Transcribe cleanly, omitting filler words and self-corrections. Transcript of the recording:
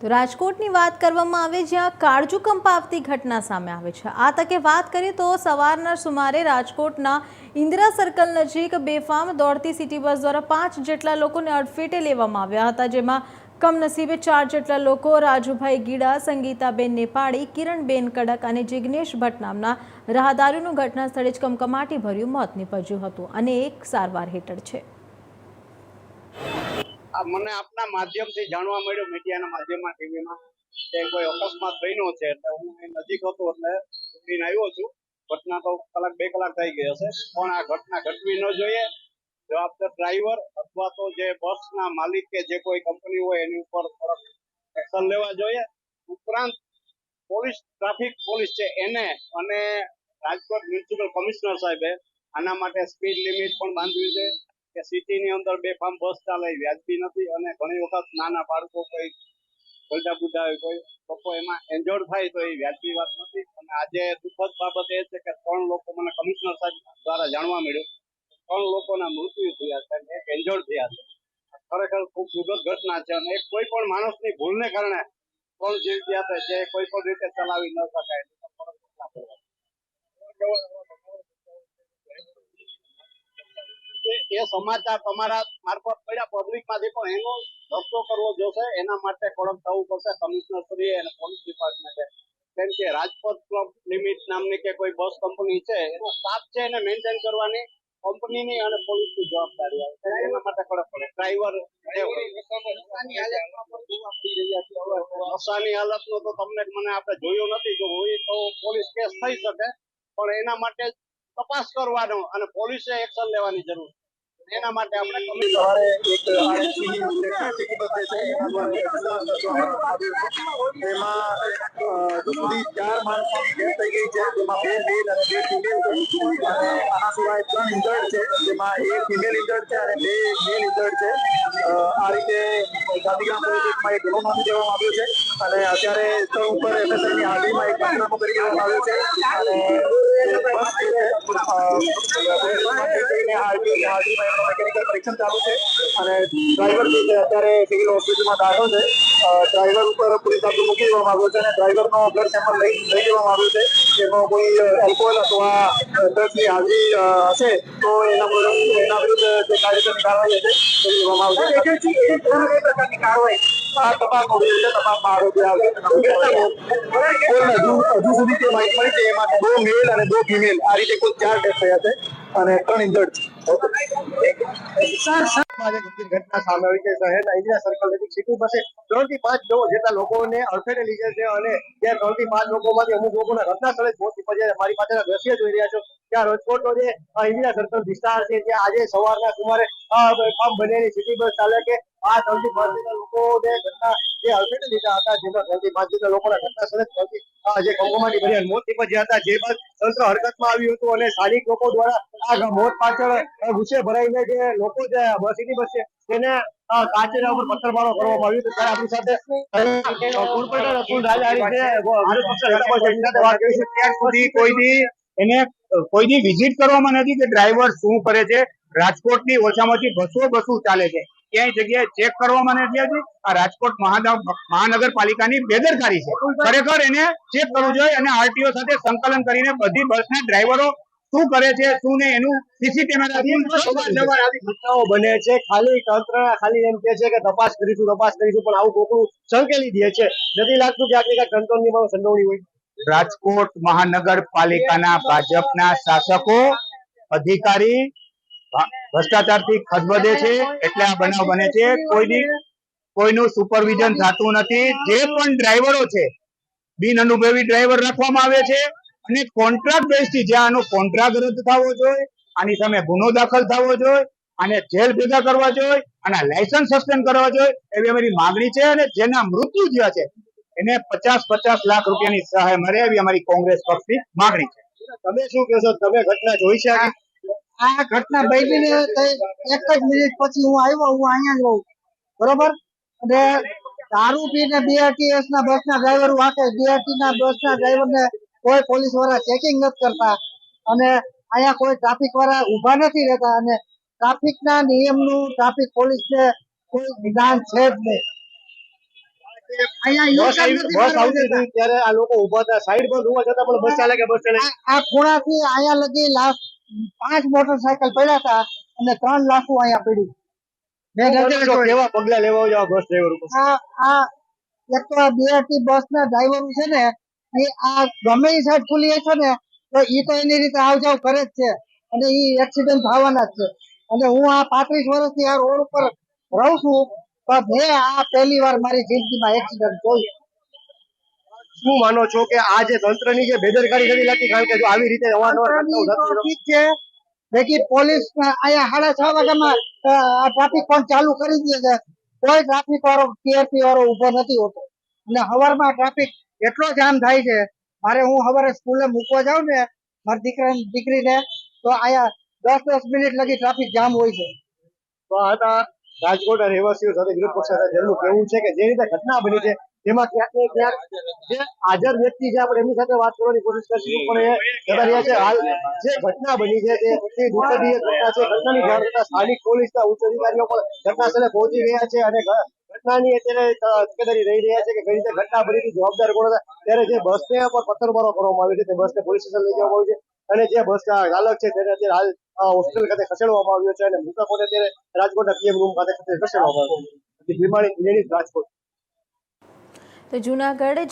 તો રાજકોટની વાત કરવામાં આવે જ્યાં કાળજુ કંપાવતી ઘટના સામે આવે છે। આ તકે વાત કરીએ તો સવારના સુમારે રાજકોટના ઇન્દિરા સર્કલ નજીક બેફામ દોડતી સિટી બસ દ્વારા 5 જેટલા લોકોને અડફેટે લેવામાં આવ્યા હતા, જેમાં કમનસીબે 4 જેટલા લોકો રાજુભાઈ ગીડા, સંગીતાબેન નેપાળી, કિરણબેન કડક અને જિગ્નેશ ભટ્ટ નામના રાહદારીનું ઘટના સ્થળે જ કમકમાટી ભર્યું મોત નીપજ્યું હતું અને એક સારવાર હેઠળ છે। મને આપના માધ્યમથી જાણવા મળ્યું, મીડિયાના માધ્યમમાં, ટીવીમાં, કે કોઈ અકસ્માત બન્યો છે, એટલે હું નજીક હતો એટલે ઉઠીને આવ્યો છું। ઘટના તો કલાક 2 કલાક થઈ ગઈ હશે, પણ આ ઘટના ઘટવી ન જોઈએ। જવાબદાર ડ્રાઈવર અથવા તો જે બસના માલિક કે જે કોઈ કંપની હોય એની ઉપર થોડોક એક્શન લેવા જોઈએ। ઉપરાંત પોલીસ, ટ્રાફિક પોલીસ છે એને અને રાજકોટ મ્યુનિસિપલ કમિશનર સાહેબે આના માટે સ્પીડ લિમિટ પણ બાંધવી છે કે સિટીની અંદર બેફામ બસ ચાલે વ્યાજબી નથી, અને ઘણી વખત નાના બાળકો, કોઈ ગરડા બુઢા હોય, કોઈ લોકો એમાં એન્જોર્ડ થાય તો એ વ્યાજબી વાત નથી। અને આજે દુઃખદ બાબત એ છે કે 3 લોકો, મને કમિશનર સાહેબ દ્વારા જાણવા મળ્યું, 3 લોકોના મૃત્યુ થયા છે અને 1 એન્જોર્ડ થયા છે। ખરેખર ખૂબ દુઃખદ ઘટના છે અને કોઈ પણ માણસની ભૂલને કારણે 3 જીવ ગયા છે, જે કોઈ પણ રીતે ચલાવી ન શકાય। એ સમાચાર તમારા મારફત પડ્યા પબ્લિકમાંથી, પણ એનો રસ્તો કરવો જોશે, એના માટે કડક થવું પડશે કમિશનર શ્રી અને પોલીસ ડિપાર્ટમેન્ટે। કેમ કે રાજકોટ ક્લબ લિમિટ નામની કે કોઈ બસ કંપની છે, એનો સ્ટાફ છે એને મેન્ટેન કરવાની કંપનીની અને પોલીસની જવાબદારી આવે, એના માટે કડક પડે। ડ્રાઈવર નશાની હાલતનો તો તમને મને આપણે જોયો નથી, જો હોય તો પોલીસ કેસ થઈ શકે, પણ એના માટે તપાસ કરવાનો અને પોલીસે એક્શન લેવાની જરૂર છે। એના માટે આપણે સુધી 4 માણસોની ડેથ થઈ ગઈ છે, જેમાં 2 મેલ અને 2 ફિમેલ છે, અને આના સિવાય 3 ઇન્જર્ડ છે, જેમાં 1 ફિમેલ ઇન્જર્ડ છે અને 2 મેલ ઇન્જર્ડ છે। આ રીતે ગાંધીગ્રામ પોલીસ સ્ટેશનમાં એક ગુનો નોંધી દેવામાં આવ્યો છે અને અત્યારે સ્થળ ઉપર એફએસઆઈની હાજરીમાં એક પંચનામો કરી દેવામાં આવ્યો છે અને બસ જે છે હાજરીમાં એમનો મેકેનિકલ પરીક્ષણ ચાલુ છે અને ડ્રાઈવર જે છે અત્યારે સિવિલ હોસ્પિટલમાં દાખલ છે। ડ્રાઈવર ઉપર પોલીસ કાબુ મૂકી દેવામાં આવ્યો છે અને ડ્રાઈવરનો બ્લડ સેમ્પલ લઈ લેવામાં આવ્યું છે। એમાં કોઈ એલ્કોહોલ અથવા ડ્રગ્સની હાજરી હશે તો એના વિરુદ્ધ જે કાયદેસરની કાર્યવાહી હશે તે લેવામાં આવશે। આ તપાસનો વિષય છે, તપાસમાં આરોપી આવશે। હજુ સુધી જે માહિતી મળી છે એમાં 2 મેલ અને 2 ફિમેલ, આ રીતે કુલ 4 ડેથ થયા છે અને 3 ઇન્જર્ડ છે। ઘટના સામે આવી છે શહેરના ઇન્દિરા સર્કલ નજીક સિટી પાસે 3 થી 5 જેટલા લોકોને અડફેટે લીધે છે અને ત્યાં 3 થી 5 લોકોમાંથી અમુક લોકોના ઘટના સ્થળે જ મોત નીપજ્યા છે। મારી પાસેના દ્રશ્ય જોઈ રહ્યા છો ત્યાં રાજકોટનો જે ઇન્દિરા સર્કલ વિસ્તાર છે, ત્યાં આજે સવારના સુમારે બનેલી સિટી બસ ચાલકે આ 3 થી 5 જેટલા લોકોને ઘટના જે અડફેટે લીધા હતા, જેમાં 3 થી 5 જેટલા લોકોના ઘટના સ્થળે જે કમકમાટી ભર્યા મોત નીપજ્યા હતા, જે બાદ તંત્ર હરકતમાં આવ્યું હતું અને સ્થાનિક લોકો દ્વારા આ મોત પાછળ ગુસ્સે ભરાઈને જે લોકો જે સિટી બસ છે તેને કાચેરા ઉપર પથ્થરમારો કરવામાં આવ્યો હતો। ત્યારે આપણી સાથે કોર્પોરેટર અતુલ રાજાણી છે, વિરોધ પક્ષના નેતા પણ છે, એમની સાથે વાત કરીશું। ત્યાર સુધી કોઈની વિઝિટ કરવામાં નથી કે ડ્રાઈવર શું કરે છે। રાજકોટની ઓછામાં ઓછી બસો ચાલે છે, ક્યાંય જગ્યાએ ચેક કરવામાં નથી આવતી। આ રાજકોટ મહાનગરપાલિકાની બેદરકારી છે, ખરેખર એને ચેક કરવું જોઈએ અને આરટીઓ સાથે સંકલન કરીને બધી બસના ડ્રાઈવરો શું કરે છે શું નહીં એનું સીસીટીવી ઘટનાઓ બને છે, ખાલી તંત્ર ખાલી એમ કે છે કે તપાસ કરીશું, પણ આવું કોકડું સંકેલી દે છે। નથી લાગતું કે આખી તંત્રની પણ સંડોવણી હોય? રાજકોટ મહાનગરપાલિકાના ભાજપના શાસકો, અધિકારી ભ્રષ્ટાચારથી ખદબદે છે એટલે આ બનાવ બને છે। કોઈનું સુપરવિઝન થતું નથી। જે પણ ડ્રાઈવરો છે બિન અનુભવી ડ્રાઈવર રાખવામાં આવે છે અને કોન્ટ્રાક્ટ બેઝથી જ્યાં આનો કોન્ટ્રાક્ટ રદ થવો જોઈએ, આની સામે ગુનો દાખલ થવો જોઈએ, આને જેલ ભેગા કરવા જોઈએ અને લાયસન્સ સસ્પેન્ડ કરવા જોઈએ એવી અમારી માંગણી છે। અને જેના મૃત્યુ થયા છે એને 50-50 લાખ રૂપિયાની સહાય મળે એવી અમારી કોંગ્રેસ પક્ષની માંગણી છે। તમે શું કહેશો? તમે ઘટના જોઈ છે? આ ઘટના બની એક જ મિનિટ પછી હું આવ્યો, હું અહીંયા જ રહું, બરોબર? અને દારૂ પીને બીઆરટીએસ ના બસ ના ડ્રાઈવર વાકે, બીઆરટી ના બસ ના ડ્રાઈવર ને કોઈ પોલીસ વાળા ચેકિંગ નથી કરતા અને અહીંયા કોઈ ટ્રાફિક વાળા ઉભા નથી રહેતા અને ટ્રાફિક ના નિયમનું ટ્રાફિક પોલીસ ને કોઈ જ્ઞાન છે જ નહીં। અહીંયા બસ યુટર્ન નથી બસ મારવા આવતી દેતા. હતી ત્યારે આ લોકો ઉભા હતા સાઈડ પર જોવા છતાં પણ બસ ચાલે કે બસ ચાલે. આ ખૂણાથી અહીંયા લગી લાસ્ટ 5 મોટરસાયકલ પડ્યા હતા અને 3 લાખો અહીંયા પડી. મેં નજરે જોઈ. કેવા પગલા લેવા જાવ બસ ડ્રાઈવર ઉપર? આ એક તો આ બીઆરટી બસ ના ડ્રાઈવરો છે ને એ આ ગમે એ સાઈડ ખુલી હશે ને તો ઈ તો એની રીતે આવ જાવ કરે જ છે અને ઈ એક્સિડન્ટ થવાના જ છે. અને હું આ 35 વર્ષથી આ રોડ ઉપર રહું છું પણ મેં આ પહેલી વાર મારી જિંદગીમાં એક્સિડન્ટ જોયું. શું માનો છો કે આ જે તંત્રની જે બેદરકારી નથી લાગતી? કારણ કે જો આવી રીતે અવારનવાર ઘટનાઓ થતી હોય તો ઠીક છે લેકિન પોલીસ અહીંયા 6:30 વાગ્યામાં આ ટ્રાફિક પણ ચાલુ કરી દે છે. કોઈ ટ્રાફિક વાળો ટીઆરપી વાળો ઉભો નથી હોતો અને સવારમાં ટ્રાફિક એટલો જામ થાય છે. મારે હું સવારે સ્કૂલે મૂકવા જાઉં ને મારી દીકરીને તો અહીંયા 10 મિનિટ લગી ટ્રાફિક જામ હોય છે. તો આ હતા રાજકોટના રહેવાસીઓ સાથે વિરોધ પક્ષ સાથે જેમનું કહેવું છે કે જે રીતે ઘટના બની છે તેમાં ક્યાંક ને ક્યાંક જે હાજર વ્યક્તિ છે આપણે એમની સાથે વાત કરવાની કોશિશ કરીશું પણ એ જતા રહ્યા છે. હાલ જે ઘટના બની છે તે અતિ દુઃખદીય ઘટના છે. ઘટનાની જાણ થતા સ્થાનિક પોલીસના ઉચ્ચ અધિકારીઓ પણ ઘટના સ્થળે પહોંચી ગયા છે અને ઘટનાની અત્યારે તકેદારી રહી રહ્યા છે કે કઈ રીતે ઘટના બની હતી, જવાબદાર કોણ હતા. ત્યારે જે બસને પર પથ્થરમારો કરવામાં આવ્યો છે તે બસને પોલીસ સ્ટેશન લઈ જવામાં આવી છે અને જે બસ ચાલક છે તેને અત્યારે હાલ હોસ્પિટલ ખાતે ખસેડવામાં આવ્યો છે અને મૃતકોને અત્યારે રાજકોટના પીએમ રૂમ ખાતે ખસેડવામાં આવ્યો છે. રાજકોટ. તો જૂનાગઢ